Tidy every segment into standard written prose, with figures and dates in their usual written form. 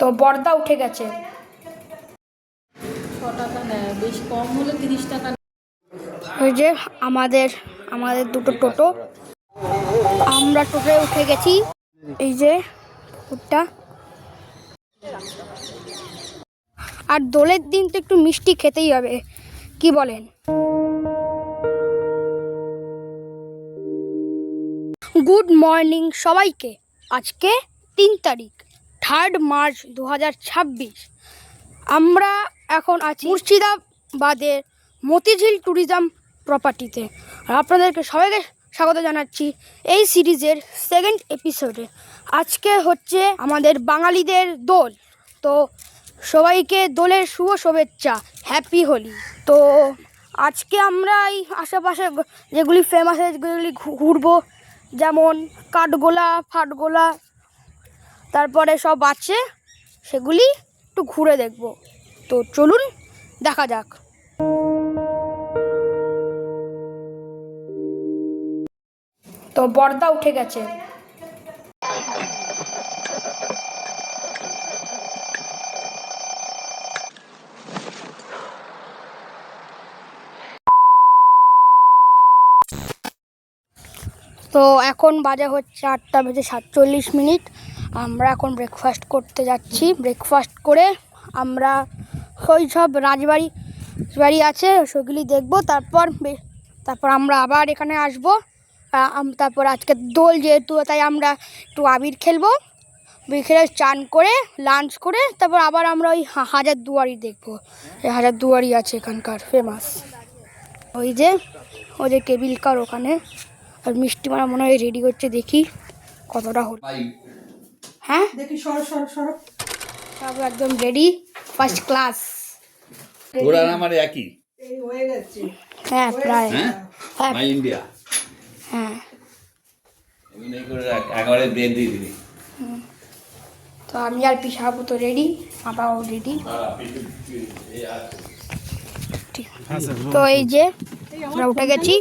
তো বর্দা উঠে গেছে। 6 টাকা নেয়, বেশ কম হলে 30 টাকা। ওই যে আমাদের দুটো টোটো, আমরা টোটোয় উঠে গেছি। এই যে পুকুরটা। আর দোলের দিন তো একটু মিষ্টি খেতেই হবে, কি বলেন? গুড মর্নিং সবাইকে। আজকে 3 তারিখ, 3 মার্চ 2026। আমরা এখন আছি মুর্শিদাবাদের মতিঝিল ট্যুরিজম প্রপার্টিতে। আর আপনাদেরকে সবাইকে স্বাগত জানাচ্ছি এই সিরিজের 2nd এপিসোডে। আজকে হচ্ছে আমাদের বাঙালিদের দোল, তো সবাইকে দোলের শুভ শুভেচ্ছা, হ্যাপি হোলি। তো আজকে আমরা এই আশেপাশে যেগুলি ফেমাস যেগুলি ঘুরবো, যেমন কাঠগোলা ফাটগোলা, তারপরে সব আছে, সেগুলি একটু ঘুরে দেখব। তো চলুন দেখা যাক। তো বর্দা উঠে গেছে। তো এখন বাজে হচ্ছে 8:47। আমরা এখন ব্রেকফাস্ট করতে যাচ্ছি। ব্রেকফাস্ট করে আমরা ওই সব রাজবাড়ি আছে সেগুলি দেখব। তারপর আমরা আবার এখানে আসব। তারপর আজকে দোল যেহেতু, তাই আমরা একটু আবির খেলবো। বিকেলে চান করে লাঞ্চ করে তারপর আবার আমরা ওই হাজারদুয়ারি দেখবো। এই হাজারদুয়ারি আছে এখানকার ফেমাস। ওই যে কেবিল কার ওখানে। আর মিষ্টি মারা মনে হয় রেডি করছে, দেখি কতটা হল। হ্যাঁ দেখি, সব একদম রেডি, ফার্স্ট ক্লাস। ওরা আমার একই হয়ে গেছে। হ্যাঁ প্রায়। হ্যাঁ মাই ইন্ডিয়া। হ্যাঁ এমনি করে একবারে বেদ দিয়ে দিবি। তো আমি আর পিসাবো তো রেডি, বাবাও রেডি। তো এই যে আমরা উঠে গেছি।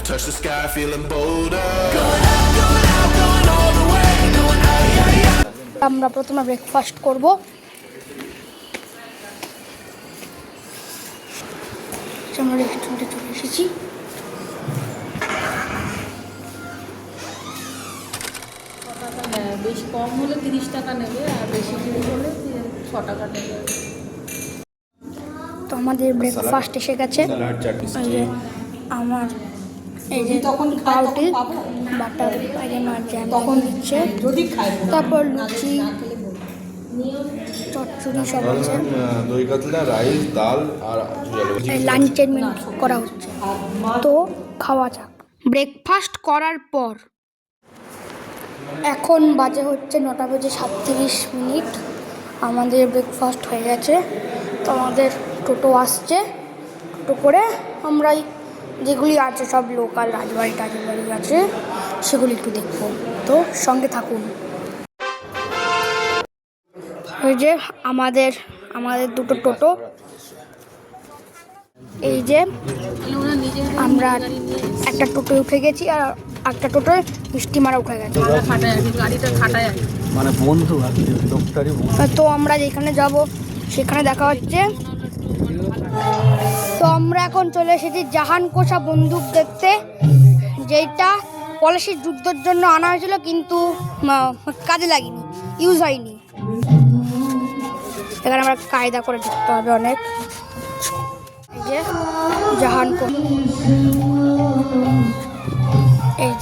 Touch the sky, feeling bolder. আমরা প্রথমে ব্রেকফাস্ট করব। আমরা রেস্টুরেন্টে চলে এসেছি। টাকা নেয়, বেশ কম হলে 30 টাকা নেবে, আর বেশি হলে 6 টাকা নেবে। তো আমাদের ব্রেকফাস্ট এসে গেছে। এই যে আমার এই যে তখন পাউটি বাটার আর জ্যাম তখন দিচ্ছে। তারপর লুচি চচ্চড়ি সব আছে। দই কাতলা, রাইস, ডাল আর লাঞ্চের মেনু করা হচ্ছে, তো খাওয়া যাক। ব্রেকফাস্ট করার পর এখন বাজে হচ্ছে 9:37। আমাদের ব্রেকফাস্ট হয়ে গেছে। তো আমাদের টোটো আসছে, টোটো করে আমরাই যেগুলি আছে সব লোকাল রাজবাড়ি আছে সেগুলি একটু দেখবো। তো সঙ্গে থাকুন। ওই যে আমাদের দুটো টোটো। এই যে আমরা একটা টোটোয় উঠে গেছি, আর একটা টোটোয় মিষ্টি মারা উঠে গেছে। গাড়িটা খাটায় মানে বন্ধু আর কি, লোকটারই বন্ধু। তো আমরা যেখানে যাব সেখানে দেখা হচ্ছে। তো আমরা এখন চলে এসেছি জাহান কোষা বন্দুক দেখতে, যেটা পলাশির যুদ্ধের জন্য আনা হয়েছিল, কিন্তু কাজে লাগেনি, ইউজ হয়নি। এখানে আমরা কায়দা করে ঢুকতে হবে অনেক। এই যে জাহান এই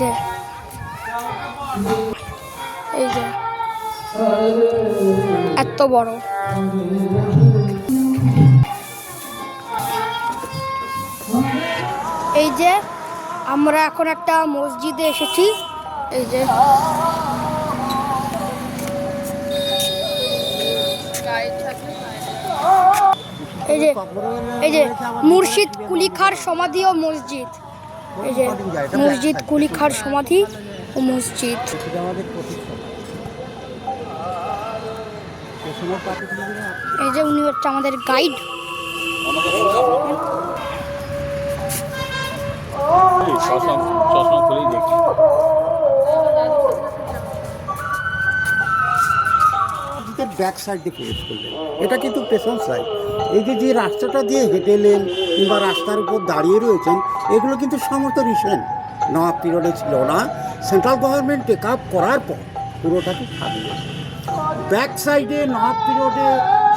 যে এত বড়। এই যে আমরা এখন একটা মসজিদে এসেছি। এই যে এই যে মুর্শিদ কুলি খাঁর সমাধি ও মসজিদ। এই যে মুর্শিদ কুলি খাঁর সমাধি ও মসজিদ। এই যে উনি হচ্ছে আমাদের গাইড। ব্যাক সাইড দিয়ে প্রবেশ করলেন, এটা কিন্তু পেছন সাইড। এই যে রাস্তাটা দিয়ে হেঁটে এলেন কিংবা রাস্তার উপর দাঁড়িয়ে রয়েছেন, এগুলো কিন্তু সমস্ত রিসেন্ট, নওয়াব পিরিয়ডে ছিল না। সেন্ট্রাল গভর্নমেন্ট টেক আপ করার পর পুরোটাকে সাজিয়ে ব্যাক সাইডে নওয়াব পিরিয়ডে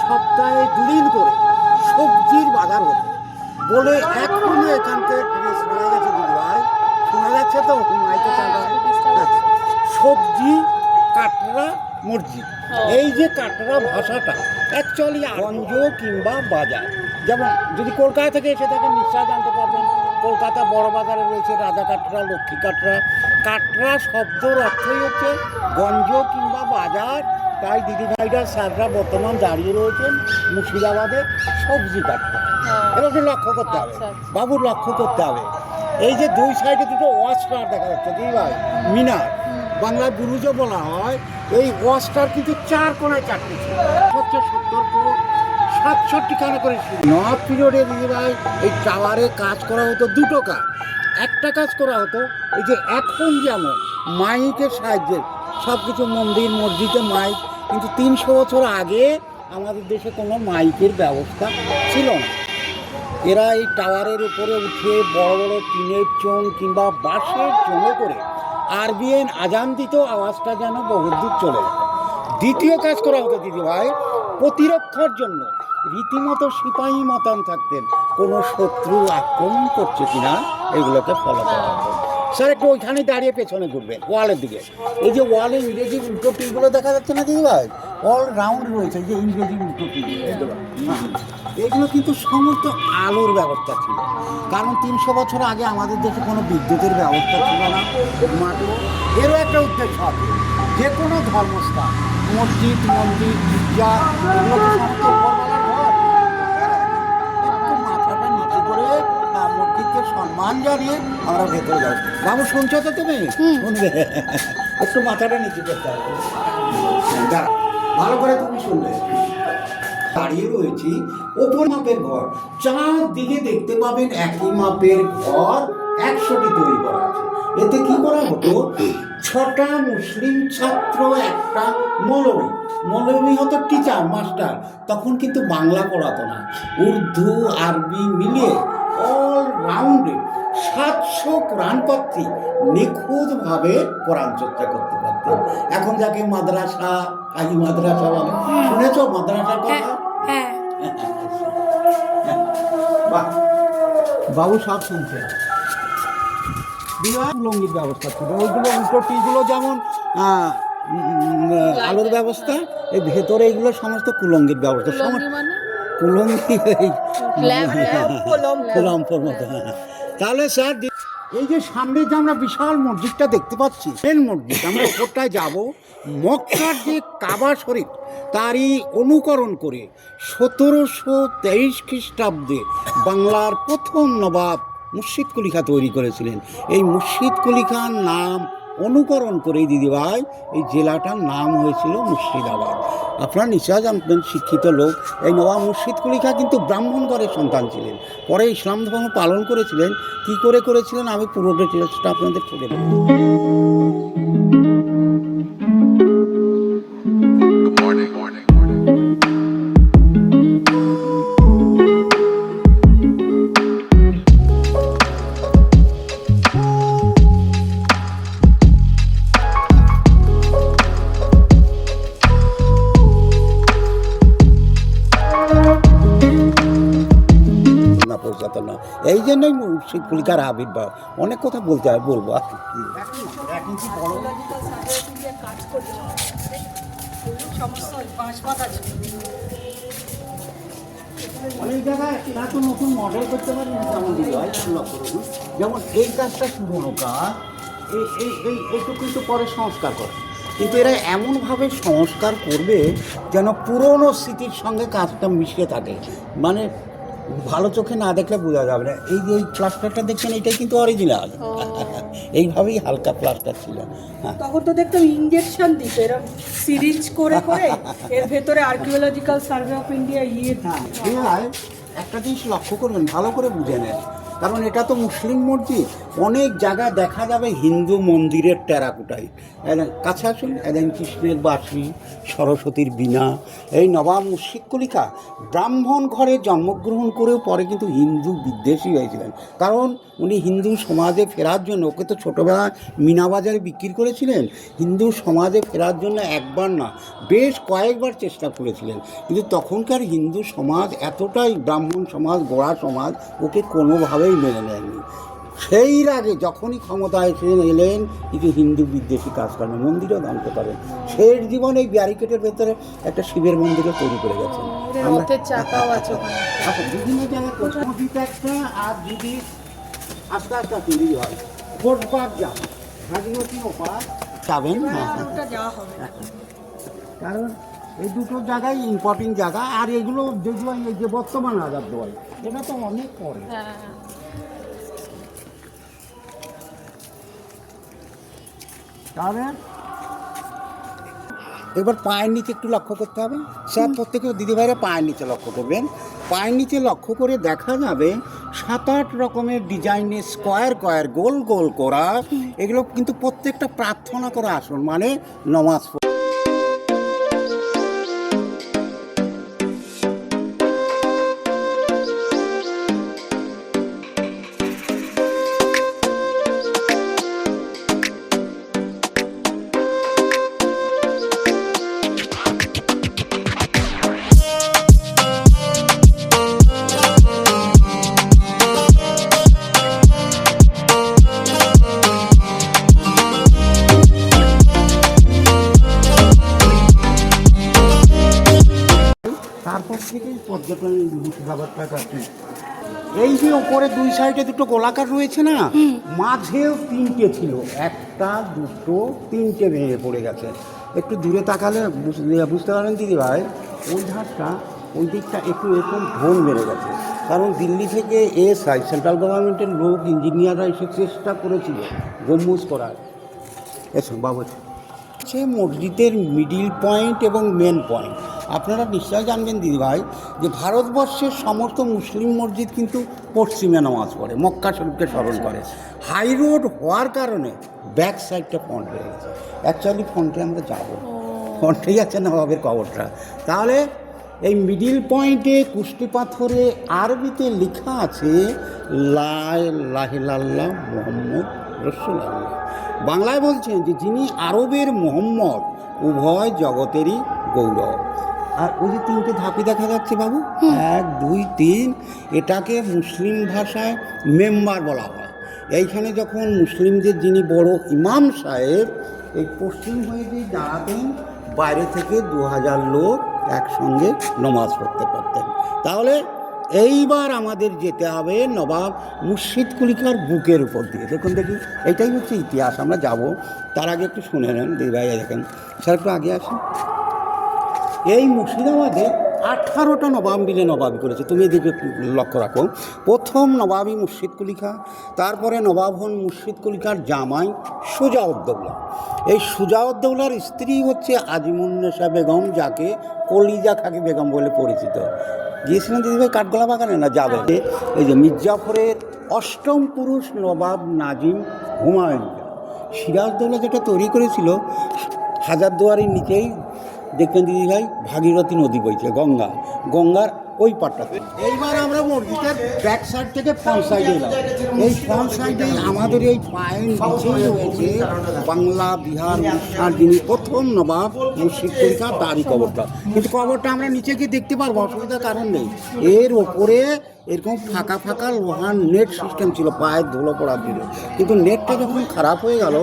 সপ্তাহে 2 দিন করে সবজির বাজার হতো বলে এখনো এখানকার ড্রেস শোনা গেছে। দিদি ভাই শোনা যাচ্ছে তো মাইকে চাঁদা সবজি কাটরা মসজিদ। এই যে কাটরা ভাষাটা অ্যাকচুয়ালি গঞ্জ কিংবা বাজার, যেমন যদি কলকাতা থেকে এসে থাকেন নিশ্চয় জানতে পারবেন কলকাতা বড় বাজারে রয়েছে রাজা কাটরা, লক্ষ্মী কাটরা। কাটরা শব্দর অর্থই হচ্ছে গঞ্জ কিংবা বাজার। তাই দিদিভাইরা স্যাররা বর্তমান দাঁড়িয়ে রয়েছেন মুর্শিদাবাদে সবজি কাটরা। এবার লক্ষ্য করতে হবে, বাবুর লক্ষ্য করতে হবে। এই যে দুই সাইডে দুটো ওয়াচটাওয়ার দেখা যাচ্ছে দিদিভাই, মিনার, বাংলা বুরুজও বলা হয়। এই ওয়াচটার কিন্তু 4 কোণায় 4টি ছিল, হচ্ছে 70 ফুট 67 খানা করে। নওয়াব পিরিয়ডে দিদিভাই এই টাওয়ারে কাজ করা হতো 2টো কাজ। একটা কাজ করা হতো এই যে এখন যেমন মাইকের সাহায্যে সব কিছু মন্দির মসজিদে মাইক, কিন্তু 300 বছর আগে আমাদের দেশে কোনো মাইকের ব্যবস্থা ছিল না। এরা এই টাওয়ারের উপরে উঠে বড় বড় টিনের চোঙ কিংবা বাঁশের চোঙে করে আরবিএন আজান দিত, আওয়াজটা যেন বহুদূর চলে যেত। দ্বিতীয় কাজ করা হতো দিদিভাই, প্রতিরক্ষার জন্য রীতিমতো সিপাহী মতান থাকতেন, কোনো শত্রু আক্রমণ করছে কিনা এগুলোকে ফলো করা হতো। স্যার একটু ওইখানে দাঁড়িয়ে পেছনে ঘুরবেন ওয়ালের দিকে। এই যে ওয়ালে ইংরেজি উল্টো টিকগুলো দেখা যাচ্ছে না দিদিভাই, অল রাউন্ড রয়েছে যে ইংরেজি উল্টো টিক, এগুলো কিন্তু সমস্ত আলোর ব্যবস্থা ছিল। কারণ 300 বছর আগে আমাদের দেশে কোনো বিদ্যুতের ব্যবস্থা ছিল না, মাটি। এরও একটা উদ্দেশ্য আছে, যে কোনো ধর্মস্থান, মসজিদ মন্দির গির্জা, এগুলো তো সমস্ত উপরওয়ালার ঘর। একটু মাথাটা নিচু করে মসজিদকে সম্মান জানিয়ে আমরা ভেতরে যাবো। বাবু শুনছো তো তুমি? শুনবে, একটু মাথাটা নিচু করতে হবে, ভালো করে তুমি শুনবে। দাঁড়িয়ে রয়েছি ওপর মাপের ঘর, চারদিকে দেখতে পাবেন একই মাপের ঘর 100টি তৈরি করা আছে। এতে কি করা হতো, 6টা মুসলিম ছাত্র, একটা মৌলবী। মৌলবী হতো টিচার, মাস্টার। তখন কিন্তু বাংলা পড়াতো না, উর্দু আরবি মিলিয়ে অল রাউন্ডে 700 কোরআন পাত্রী নিখুঁতভাবে কোরআন চর্চা করতে পারতেন। এখন যাকে মাদ্রাসা, কাজী মাদ্রাসা বলে, শুনেছ মাদ্রাসার কথা? বাবু সব শুনছে। কুলঙ্গির ব্যবস্থা ছিল, ওইগুলো উল্টো টিগুলো যেমন আলোর ব্যবস্থা, এই ভেতরে এগুলো সমস্ত কুলঙ্গির ব্যবস্থা। কুলঙ্গি মতো। তাহলে স্যার এই যে সামনে যে আমরা বিশাল মসজিদটা দেখতে পাচ্ছি, মেন মসজিদ, আমরা ওপরটায় যাব। মক্কার যে কাবা শরীফ তারই অনুকরণ করে 1723 খ্রিস্টাব্দে বাংলার প্রথম নবাব মুর্শিদ কুলি খাঁ তৈরি করেছিলেন। এই মুর্শিদ কুলি খাঁর নাম অনুকরণ করেই দিদিভাই এই জেলাটার নাম হয়েছিল মুর্শিদাবাদ। আপনারা নিশ্চয় জানতেন, শিক্ষিত লোক। এই নবাব মুর্শিদ কুলি খাঁ কিন্তু ব্রাহ্মণ ঘরের সন্তান ছিলেন, পরে ইসলাম ধর্ম পালন করেছিলেন। কী করে করেছিলেন আমি পুরো ডিটেলসটা আপনাদের তুলে দেব। এই জন্যই মুর্শিদ কুলি খাঁর আবির্ভাব। অনেক কথা বলতে হয়, বলবো আর অনেক জায়গায় তারা তো নতুন মডেল করতে পারেন, যেমন দিদিভাই লক্ষ্য করুন, যেমন এই কাজটা পুরোনো কাজ, এইটুকু কিন্তু পরে সংস্কার করে। কিন্তু এরা এমনভাবে সংস্কার করবে যেন পুরনো স্মৃতির সঙ্গে কাজটা মিশে থাকে, মানে ভালো চোখে না দেখলে বোঝা যাবে না। এই যে এই প্লাস্টারটা দেখছেন, এটাই কিন্তু অরিজিনাল। এইভাবেই হালকা প্লাস্টার ছিল। হ্যাঁ, তখন তো দেখতাম ইঞ্জেকশন দিত এরকম সিরিঞ্জ করে করে, এর ভেতরে আর্কিওলজিক্যাল সার্ভে অফ ইন্ডিয়া এবার একটা জিনিস লক্ষ্য করবেন, ভালো করে বুঝে নেন, কারণ এটা তো মুসলিম মসজিদ। অনেক জায়গায় দেখা যাবে হিন্দু মন্দিরের টেরাকোটাই। কাছে আসুন, একদিন কৃষ্ণের বাঁশি, সরস্বতীর বীণা। এই নবাব মুর্শিদ কলিকা ব্রাহ্মণ ঘরে জন্মগ্রহণ করেও পরে কিন্তু হিন্দু বিদ্বেষী হয়েছিলেন, কারণ উনি হিন্দু সমাজে ফেরার জন্য, ওকে তো ছোটোবেলায় মিনাবাজারে বিক্রি করেছিলেন। হিন্দু সমাজে ফেরার জন্য একবার না, বেশ কয়েকবার চেষ্টা করেছিলেন, কিন্তু তখনকার হিন্দু সমাজ এতটাই, ব্রাহ্মণ সমাজ, গোড়া সমাজ, ওকে কোনোভাবেই মেনে নেয়নি। সেই আগে যখনই ক্ষমতায় এসে এলেন, কিন্তু হিন্দু বিদ্বেষী কাজ করেন, মন্দিরও দান করেন। শেষ জীবন এই ব্যারিকেডের ভেতরে একটা শিবের মন্দিরও তৈরি করে গেছেন। রথের চাকাও আছে ওখানে। আচ্ছা, বিভিন্ন জায়গায় কোথাও একটা, আর যদি আস্তে আস্তে তৈরি হয়, কোটবাগ যান, ভাগীরথী ওপার যাবেন। ওটা যাওয়া হবে। কারণ এই দুটো জায়গায় ইম্পর্টেন্ট জায়গা, আর এগুলো যেগুলো এই যে বর্তমান হাজারদুয়ারি, এটা তো অনেক পরে। হ্যাঁ, তাহলে এবার পায়ের নিচে একটু লক্ষ্য করতে হবে। স্যার প্রত্যেকে দিদিভাইরা পায়ের নিচে লক্ষ্য করবেন। পায়ের নিচে লক্ষ্য করে দেখা যাবে 7-8 রকমের ডিজাইনের স্কোয়ার গোল গোল করা। এগুলো কিন্তু প্রত্যেকটা প্রার্থনা করা আসন, মানে নমাজ। তারপর থেকেই পর্যটন ব্যাপারটা কাটে। এই যে ওপরে দুই সাইডে দুটো গোলাকার রয়েছে না, মাঝেও 3টে ছিল, 1টা 2টো 3টে ভেঙে পড়ে গেছে। একটু দূরে তাকালে বুঝতে পারেন দিদিভাই, ওই ধারটা, ওই দিকটা একটু এরকম ঢোল মেরে গেছে, কারণ দিল্লি থেকে এসআই, সেন্ট্রাল গভর্নমেন্টের লোক, ইঞ্জিনিয়াররা এসে চেষ্টা করেছিল গম্বুজ করার। এসো বাবু, সে মসজিদের মিডিল পয়েন্ট এবং মেন পয়েন্ট। আপনারা নিশ্চয় জানবেন দিদিভাই যে ভারতবর্ষের সমস্ত মুসলিম মসজিদ কিন্তু পশ্চিমে নামাজ পড়ে, মক্কা শরীফকে স্মরণ করে। হাই রোড হওয়ার কারণে ব্যাক সাইডটা ফ্রন্ট হয়ে গেছে। অ্যাকচুয়ালি ফ্রন্টে আমরা যাবো, ফ্রন্টেই আছে নবাবের কবরটা। তাহলে এই মিডিল পয়েন্টে কুষ্টি পাথরে আরবিতে লেখা আছে লা ইলাহা ইল্লাল্লাহ মুহাম্মদ রাসূলুল্লাহ। বাংলায় বলছেন যে যিনি আরবের মোহাম্মদ, উভয় জগতেরই গৌরব। আর ওই যে 3টে ধাপি দেখা যাচ্ছে বাবু, 1 2 3, এটাকে মুসলিম ভাষায় মেম্বার বলা হয়। এইখানে যখন মুসলিমদের যিনি বড় ইমাম সাহেব এই পশ্চিম হয়ে যে দাঁড়াতেন, বাইরে থেকে 2000 লোক একসঙ্গে নমাজ পড়তে পারতেন। তাহলে এইবার আমাদের যেতে হবে নবাব মুর্শিদ কুলিকার বুকের উপর দিয়ে। দেখুন দেখি, এটাই হচ্ছে ইতিহাস। আমরা যাব, তার আগে একটু শুনে নেন দিদিভাই। দেখেন স্যার, একটু আগে আসুন। এই মুর্শিদাবাদে 18টা নবাব মিলে নবাবি করেছে। তুমি এদিকে লক্ষ্য রাখো, প্রথম নবাবি মুর্শিদ কুলিকা, তারপরে নবাব হন মুর্শিদ কুলিকার জামাই সুজাউদ্দৌলা। এই সুজাউদ্দৌলার স্ত্রী হচ্ছে আজিমুন্নেসা বেগম, যাকে কলিজা খাকি বেগম বলে পরিচিত। গিয়েছিলেন দিদিভাই কাঠগোলা বাগানে? না, যাবে। এই যে মির্জাফরের 8ম পুরুষ নবাব নাজিম হুমায়ুন। সিরাজদৌলা যেটা তৈরি করেছিল, হাজারদুয়ারির নিচেই দেখবেন দিদিভাই ভাগীরথী নদী বইছে, গঙ্গার ওই পাটটাতে। এইবার আমরা মসজিদের ব্যাক সাইড থেকে ফ্রন্ট সাইডে এলাম। এই ফ্রন্ট সাইডে আমাদের এই পায়ের নিচেই রয়েছে বাংলা, বিহার, উড়িষ্যার যিনি প্রথম নবাব মুর্শিদ কুলিকা, তারই কবরটা। কিন্তু কবরটা আমরা নিচে গিয়ে দেখতে পারবো, অসুবিধার কারণ নেই। এর ওপরে এরকম ফাঁকা লোহার নেট সিস্টেম ছিল পায়ের ধুলো পড়ার জন্য, কিন্তু নেটটা যখন খারাপ হয়ে গেল,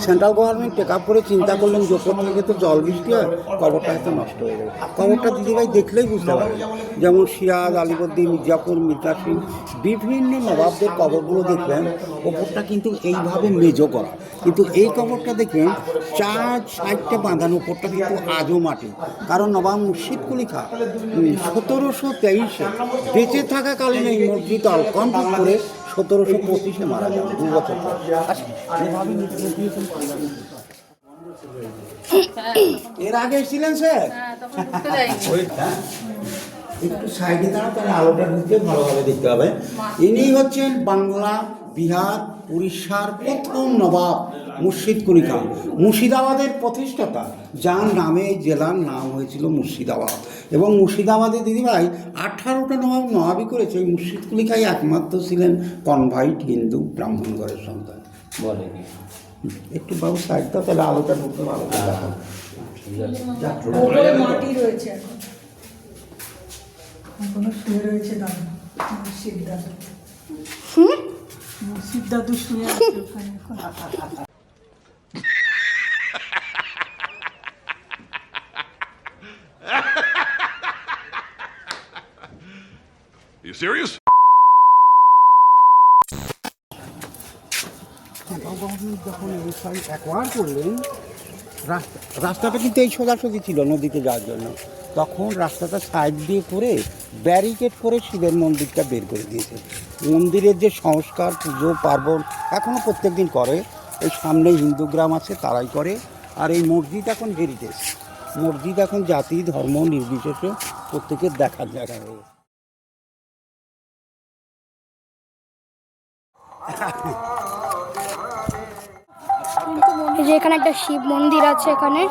সেন্ট্রাল গভর্নমেন্ট টেক আপ করে চিন্তা করলেন যে ওপর থেকে তো জল বৃষ্টি হয়, কবরটা হয়তো নষ্ট হয়ে গেল। কবরটা দিদিভাই দেখলেই বুঝতে পারবে, যেমন সিরাজ, আলিবর্দী, মির্জাপুর, মির্জা সিং, বিভিন্ন নবাবদের কবরগুলো দেখলেন ওপরটা কিন্তু এইভাবে মেজো করা। কিন্তু এই কবরটা দেখবেন 4 সাইডটা বাঁধানো, উপরটা কিন্তু আজও মাটি। কারণ নবাব মুর্শিদ কুলি খাঁ 1723-এ বেঁচে থাকাকালীন এই মসজিদ কমপ্লিট করে 1725-এ মারা যান, 2 বছর পর। এর আগে ছিলেন স্যার? হ্যাঁ, তখন উঠতে যাইনি। একটু সাইডে দাঁড়াও, তাহলে আলোটা ঢুকে ভালোভাবে দেখতে হবে। ইনি হচ্ছেন বাংলা, বিহার, উড়িষ্যার প্রথম নবাব মুর্শিদ কুলি খাঁ, মুর্শিদাবাদের প্রতিষ্ঠাতা, যার নামে জেলার নাম হয়েছিল মুর্শিদাবাদ। এবং মুর্শিদাবাদে দিদিভাই 18টা নবাবই করেছে। এই মুর্শিদ কুলি খাঁ একমাত্র ছিলেন কনভার্ট হিন্দু ব্রাহ্মণ ঘরের সন্তান। বলে কি একটু বাবু সাইড দাও, তাহলে আলোটা ঢুকতে ভালো দেখো। ওপরে মাটি রয়েছে এখন, এখনো শুয়ে রয়েছে দাদু, মুর্শিদ দাদু। মুর্শিদ দাদু শুয়ে আছে ওখানে এখন। You serious? যখন এই সাইড অ্যাকোয়ার করলেন, রাস্তাটা কিন্তু এই সোজাসুজি ছিল নদীতে যাওয়ার জন্য, তখন রাস্তাটা সাইড দিয়ে করে ব্যারিকেড করে শিবের মন্দিরটা বের করে দিয়েছে। মন্দিরের যে সংস্কার, পুজো পার্বণ এখনও প্রত্যেক দিন করে। এই সামনে হিন্দু গ্রাম আছে, তারাই করে। আর এই মসজিদ এখন হেরিটেজ মসজিদ, এখন জাতি ধর্ম নির্বিশেষে প্রত্যেকের দেখার জায়গা হয়ে গেছে। এই যে এখানে একটা শিব মন্দির আছে এখানে।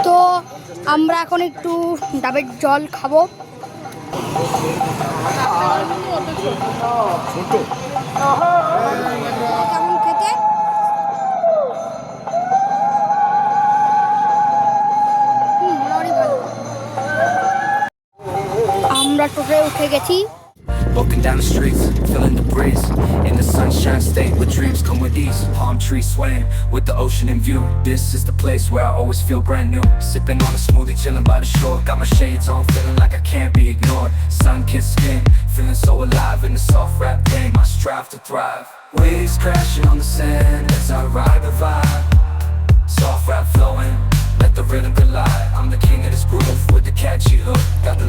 তো আমরা এখন একটু ডাবের জল খাবো। কেমন খেতে? মোটামুটি ভালো। আমরা টোটোয় উঠে গেছি। Walking down the streets, feeling the breeze. In the sunshine state where dreams come with ease. Palm trees swaying with the ocean in view. This is the place where I always feel brand new. Sipping on a smoothie, chilling by the shore. Got my shades on, feeling like I can't be ignored. Sun-kissed skin, feeling so alive in the soft rap game. I strive to thrive. Waves crashing on the sand as I ride the vibe. Soft rap flowing, let the rhythm collide. I'm the king of this groove with the catchy hook. Got the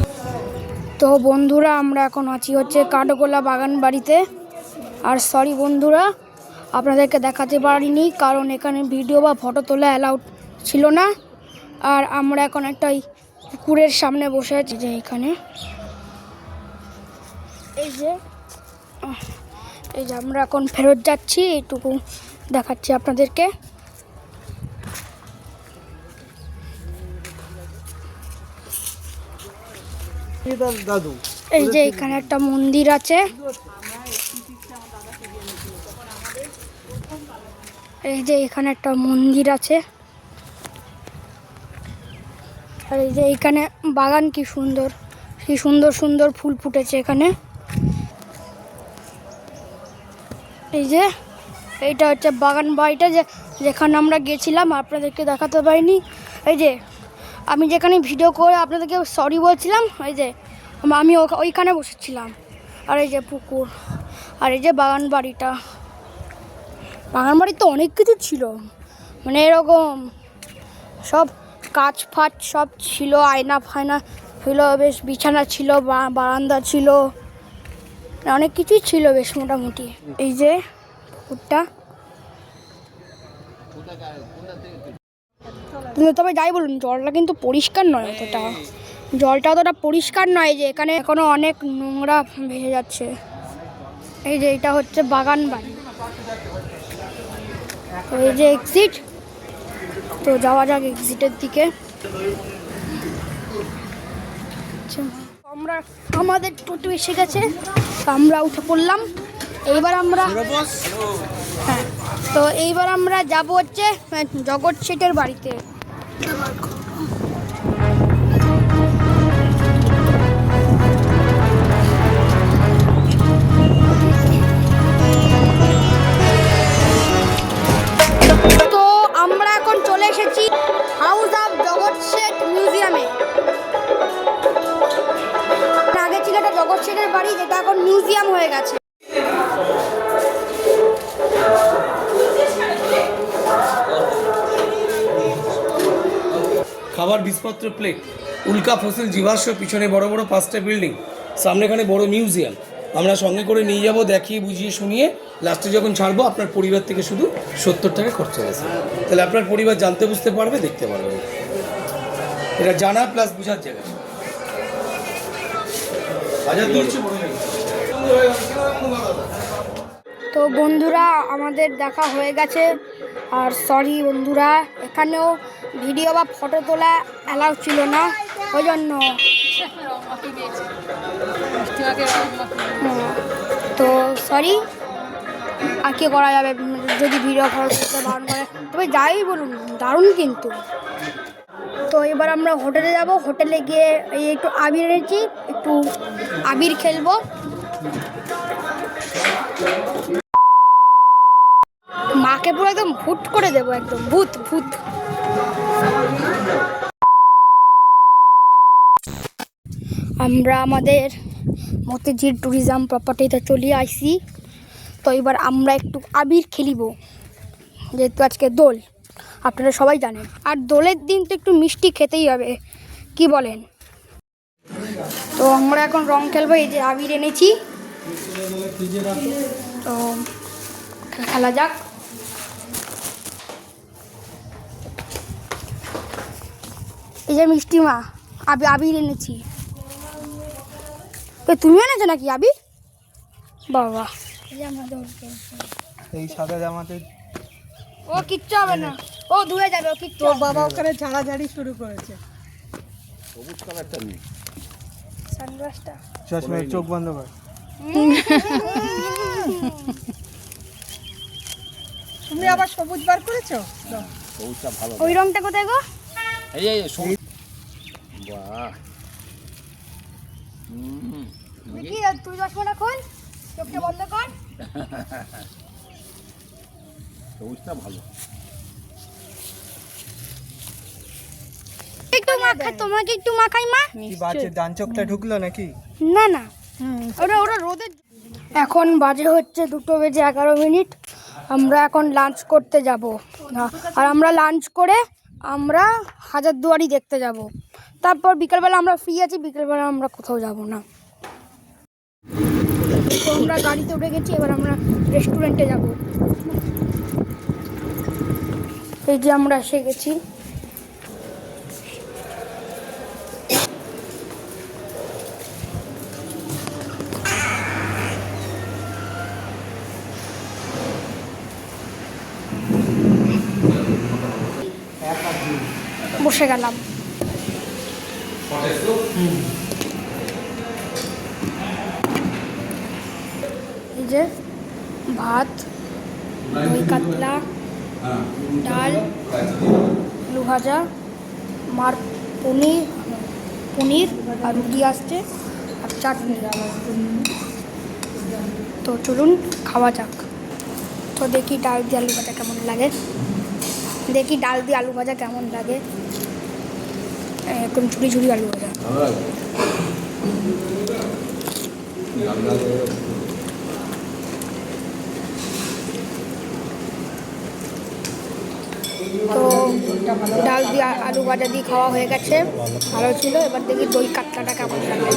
তো বন্ধুরা, আমরা এখন আছি হচ্ছে কাঠগোলা বাগান বাড়িতে। আর sorry বন্ধুরা, আপনাদেরকে দেখাতে পারিনি, কারণ এখানে ভিডিও বা ফটো তোলা অ্যালাউড ছিল না। আর আমরা এখন একটা পুকুরের সামনে বসে আছি, যে এখানে এই যে আমরা এখন ফেরত যাচ্ছি, এইটুকু দেখাচ্ছি আপনাদেরকে। এই যে এখানে একটা মন্দির আছে, এই যে এখানে একটা মন্দির আছে। আর এই যে এখানে বাগান, কি সুন্দর সুন্দর ফুল ফুটেছে এখানে। এই যে এইটা হচ্ছে বাগান বাড়িটা, যেখানে আমরা গেছিলাম, আপনাদেরকে দেখাতে পারিনি। এই যে আমি যেখানে ভিডিও করে আপনাদেরকে সরি বলছিলাম, এই যে আমি ওইখানে বসেছিলাম। আর এই যে পুকুর, আর এই যে বাগান বাড়িটা। বাগান বাড়িতে অনেক কিছু ছিল, মানে এরকম সব কাচ ফাচ সব ছিল, আয়না ফায়না ছিল, বেশ বিছানা ছিল, বারান্দা ছিল, অনেক কিছুই ছিল বেশ মোটামুটি। এই যে পুকুরটা, কিন্তু তবে যাই বলুন, জলটা কিন্তু পরিষ্কার নয় অতটা, জলটা অতটা পরিষ্কার নয়। যে এখানে এখনো অনেক নোংরা ভেসে যাচ্ছে। এই যে এটা হচ্ছে বাগান বাড়ি, এই যে এক্সিট। তো যাওয়া যাক এক্সিটের দিকে। আমরা আমাদের টোটো এসে গেছে, আমরা উঠে পড়লাম। এইবার আমরা তো এইবার আমরা যাব হচ্ছে জগৎ শেঠের বাড়িতে। তো আমরা এখন চলে এসেছি হাউস অফ জগৎ শেঠ মিউজিয়ামে। আগে ছিল এটা জগৎ শেঠের বাড়ি, যেটা এখন খাবার বিষপত্র প্লেট, উল্কা ফসিল জীবাশ্ম, পিছনে বড় বড় 5টা বিল্ডিং, সামনে এখানে বড় মিউজিয়াম। আমরা সঙ্গে করে নিয়ে যাব, দেখিয়ে বুঝিয়ে শুনিয়ে লাস্টে যখন ছাড়বো আপনার পরিবার থেকে শুধু 70 টাকা খরচা গেছে। তাহলে আপনার পরিবার জানতে বুঝতে পারবে, দেখতে পারবে। এটা জানা প্লাস বোঝার জায়গা। তো বন্ধুরা আমাদের দেখা হয়ে গেছে, আর সরি বন্ধুরা, এখানেও ভিডিও বা ফটো তোলা অ্যালাউ ছিল না, ওই জন্য তো সরি। আর কি করা যাবে, যদি ভিডিও ফটো তুলতে বারণ করে, তবে যাই বলুন দারুণ কিন্তু। তো এবার আমরা হোটেলে যাব, হোটেলে গিয়ে এই একটু আবির এনেছি, একটু আবির খেলবো। মাকে পুরো একদম ভূত করে দেবো, একদম ভূত ভূত। আমরা আমাদের মতিঝিল ট্যুরিজম প্রপার্টিতে চলে আসি। তো এবার আমরা একটু আবির খেলিব, যেহেতু আজকে দোল, আপনারা সবাই জানেন। আর দোলের দিন তো একটু মিষ্টি খেতেই হবে, কি বলেন? তো আমরা এখন রং খেলবো, এই যে আবির এনেছি, তো খেলা যাক। এই যে মিষ্টি মা, আবির এনেছি। তুমি এনেছো নাকি আবির? বাবা, এই সাদা জামাতে ও কিচ্ছু হবে না, ও ধুয়ে যাবে, ও কিচ্ছু তোর বাবা ওখানে ঝাড়াঝাড়ি শুরু করেছে। সানগ্লাসটা চশমার চোখ বন্ধ কর। তুমি আবার সবুজ বার করেছো? ওই রংটা কোথায় গো? কি তুই চশমাটা খোল, চোখটা বন্ধ কর। সবুজটা ভালো। একটু মাখাই, তোমাকে একটু মাখাই মা। কি বাজে, ডান চোখটা ঢুকলো নাকি? না না, ওরা রোদে। এখন বাজে হচ্ছে 2:11। আমরা এখন লাঞ্চ করতে যাব, আর আমরা লাঞ্চ করে আমরা হাজারদুয়ারি দেখতে যাব। তারপর বিকেলবেলা আমরা ফ্রি আছি, বিকেলবেলা আমরা কোথাও যাব না। তো আমরা গাড়িতে উঠে গেছি, এবার আমরা রেস্টুরেন্টে যাব। এই যে আমরা এসে গেছি। বসে গেলাম। এই যে ভাত, দই কাতলা, ডাল, আলু ভাজা, মার পনির আর রুটি আসছে, আর চাটনি। তো চলুন খাওয়া যাক। তো দেখি ডাল দিয়ে আলু ভাজা কেমন লাগে, একদম ঝুড়ি ঝুড়ি আলু ভাজা। তো ডাল দিয়ে আলু ভাজা দিয়ে খাওয়া হয়ে গেছে, ভালো ছিল। এবার দেখি দই কাতলাটা কেমন লাগে।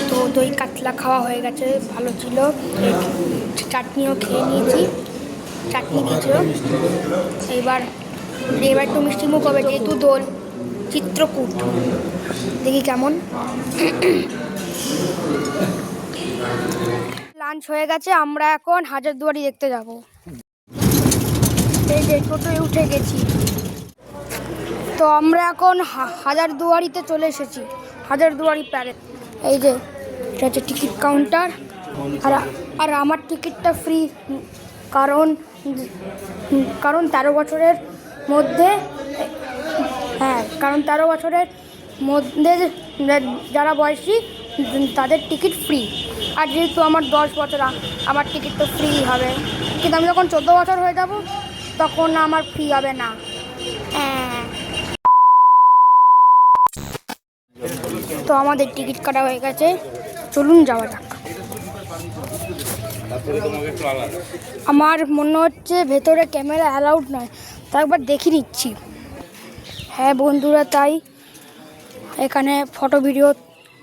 তো দই কাতলা খাওয়া হয়ে গেছে, ভালো ছিল। চাটনিও খেয়ে নিয়েছি, চাটনি দিয়েছিল। এবার একটু মিষ্টি মুখ হবে, যেহেতু দোল, চিত্রকূট দেখি কেমন। লাঞ্চ হয়ে গেছে, আমরা এখন হাজারদুয়ারি দেখতে যাব। এই যে টোটোয় উঠে গেছি। তো আমরা এখন হাজারদুয়ারিতে চলে এসেছি, হাজারদুয়ারি প্যালেস। এই যে এটা হচ্ছে টিকিট কাউন্টার, আর আমার টিকিটটা ফ্রি, কারণ 13 বছরের মধ্যে, কারণ 13 বছরের মধ্যে যারা বয়সী তাদের টিকিট ফ্রি। আর যেহেতু আমার 10 বছর, আমার টিকিট তো ফ্রি হবে, কিন্তু আমি যখন 14 বছর হয়ে যাব তখন আমার ফ্রি হবে না। তো আমাদের টিকিট কাটা হয়ে গেছে, চলুন যাওয়া যাক। আমার মনে হচ্ছে ভেতরে ক্যামেরা অ্যালাউড নয়, তা একবার দেখে নিচ্ছি। হ্যাঁ বন্ধুরা, তাই এখানে ফটো ভিডিও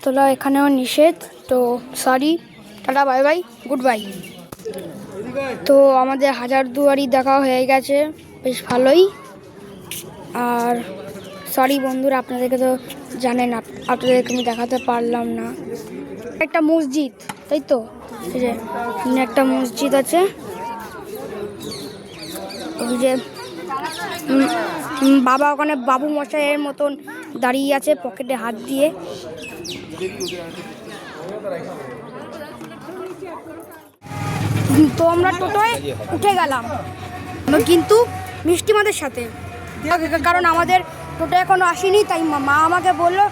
তোলা এখানেও নিষেধ। তো sorry, tata, bye bye, good bye. তো আমাদের হাজারদুয়ারি দেখা হয়ে গেছে, বেশ ভালোই। আর সরি বন্ধুরা, আপনাদেরকে তো জানেন, আপনাদেরকে আমি দেখাতে পারলাম না। একটা মসজিদ, তাই তো, এই যে একটা মসজিদ আছে, ওই যে বাবা ওখানে বাবু মশাইয়ের মতন দাঁড়িয়ে আছে পকেটে হাত দিয়ে। তো আমরা টোটোয় উঠে গেলাম, কিন্তু মিষ্টি মাদের সাথে, কারণ আমাদের টোটো এখনো আসেনি, তাই মা আমাকে বললো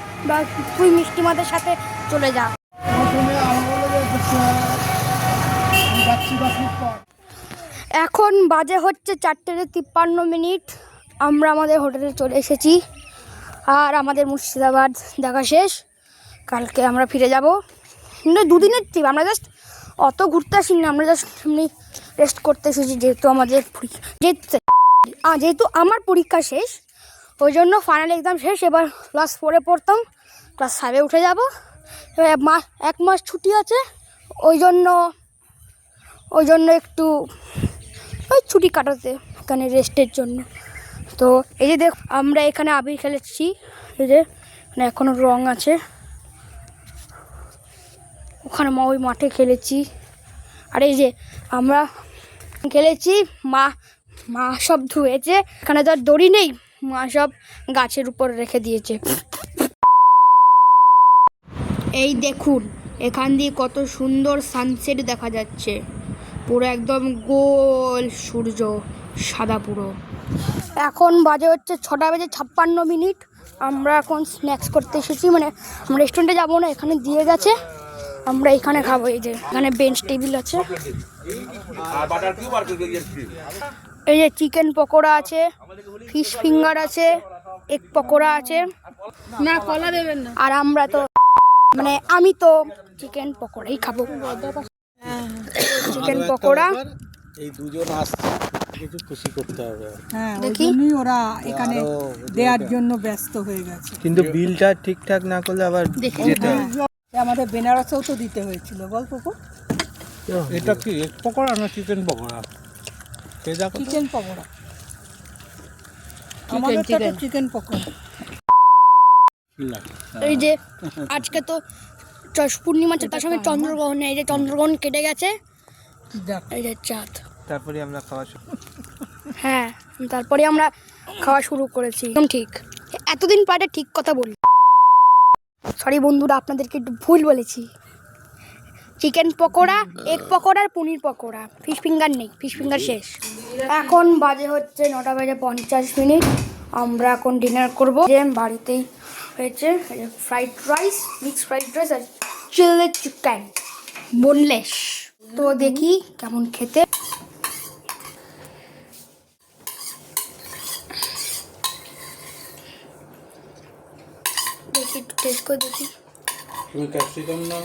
তুই মিষ্টি মাদের সাথে চলে যা। এখন বাজে হচ্ছে 4:53। আমরা আমাদের হোটেলে চলে এসেছি, আর আমাদের মুর্শিদাবাদ দেখা শেষ। কালকে আমরা ফিরে যাব। কিন্তু 2 দিনের ট্রিপ, আমরা জাস্ট অত ঘুরতে আসিনি, আমরা জাস্ট এমনি রেস্ট করতে এসেছি। যেহেতু আমাদের যেহেতু আমার পরীক্ষা শেষ, ওই জন্য ফাইনাল এক্সাম শেষ। এবার ক্লাস 4-এ পড়তাম, ক্লাস 5-এ উঠে যাব। এবার 1 মাস ছুটি আছে, ওই জন্য একটু ওই ছুটি কাটাতে এখানে রেস্টের জন্য। তো এই যে দেখ, আমরা এখানে আবির খেলেছি, এই যে এখনও রং আছে, ওখানে ওই মাঠে খেলেছি। আর এই যে আমরা খেলেছি, মা সব ধুয়েছে, এখানে তো আর দড়ি নেই, মা সব গাছের উপর রেখে দিয়েছে। এই দেখুন, এখান দিয়ে কত সুন্দর সানসেট দেখা যাচ্ছে, পুরো একদম গোল সূর্য, সাদা পুরো। এখন বাজে হচ্ছে 6:56। আমরা এখন স্ন্যাক্স করতে এসেছি, মানে আমরা রেস্টুরেন্টে যাবো না, এখানে দিয়ে গেছে, আমরা এখানে খাবো। এই যে এখানে বেঞ্চ টেবিল আছে, এই যে চিকেন পকোড়া আছে, ফিশ ফিঙ্গার আছে, এগ পকোড়া আছে, না কলা দেবেন না। আর আমরা তো আমি তো চিকেন পকোড়াই খাবো। চিকেন পকোড়া, এই দুজন আসছে, কিছু খুশি করতে হবে। হ্যাঁ, ওই দেখি। জন্যই ওরা এখানে দেওয়ার জন্য ব্যস্ত হয়ে গেছে। কিন্তু বিলটা ঠিকঠাক না করলে আবার দেখি। যেতে হবে। আমাদের বেনারসেও তো দিতে হয়েছিল, বল পুকু। এটা কি এগ পকোড়া না চিকেন পকোড়া? চিকেন পকোড়া, আমাদের তো চিকেন পকোড়া। এই যে আজকে তো পূর্ণিমা, তার সঙ্গে চন্দ্রগ্রহণ, এই যে চন্দ্রগ্রহণ কেটে গেছে, দেখ, এই যে চাঁদ। তারপরে আমরা খাওয়া শুরু। হ্যাঁ, তারপরে আমরা খাওয়া শুরু করেছি, একদম ঠিক। এতদিন পরে ঠিক কথা বলি। সরি বন্ধুরা, আপনাদেরকে একটু ভুল বলেছি। চিকেন পকোড়া, এগ পকোড়া আর পনির পকোড়া, ফিশ ফিঙ্গার নেই, ফিশ ফিঙ্গার শেষ। এখন বাজে হচ্ছে 9:50। আমরা এখন ডিনার করবো, যে বাড়িতেই হয়েছে fried rice, mixed fried rice আর চিলি চিকেন বোনলেস। তো দেখি কেমন খেতে। দেখি একটু টেস্ট করে দেখি। তুমি ক্যাপসিকাম নাও।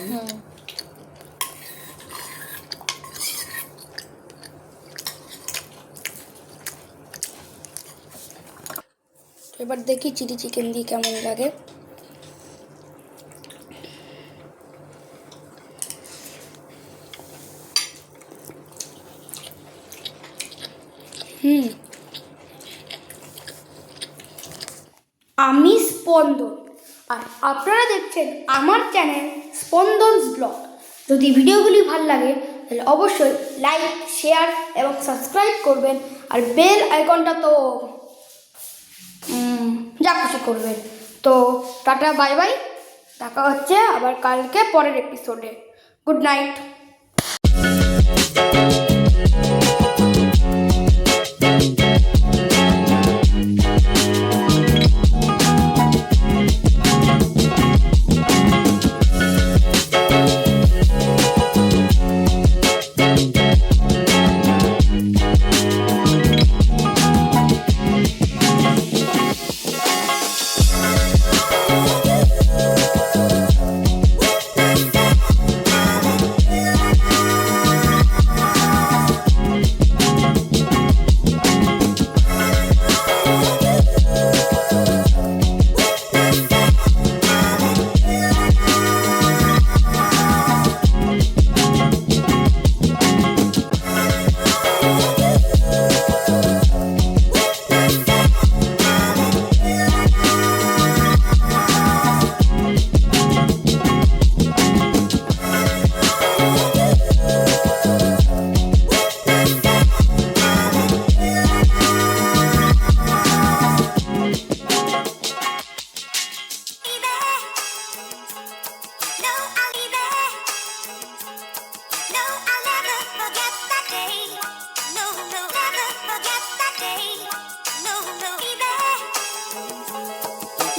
এবার দেখি চিলি চিকেন দিয়ে কেমন লাগে। আমি স্পন্দন, আর আপনারা দেখছেন আমার চ্যানেল স্পন্দনস ব্লগ। যদি ভিডিওগুলি ভালো লাগে তাহলে অবশ্যই লাইক, শেয়ার এবং সাবস্ক্রাইব করবেন, আর বেল আইকনটা তো যা খুশি করবেন। তো টাটা, বাই বাই, দেখা হচ্ছে আবার কালকে পরের এপিসোডে। Good night.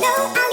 No,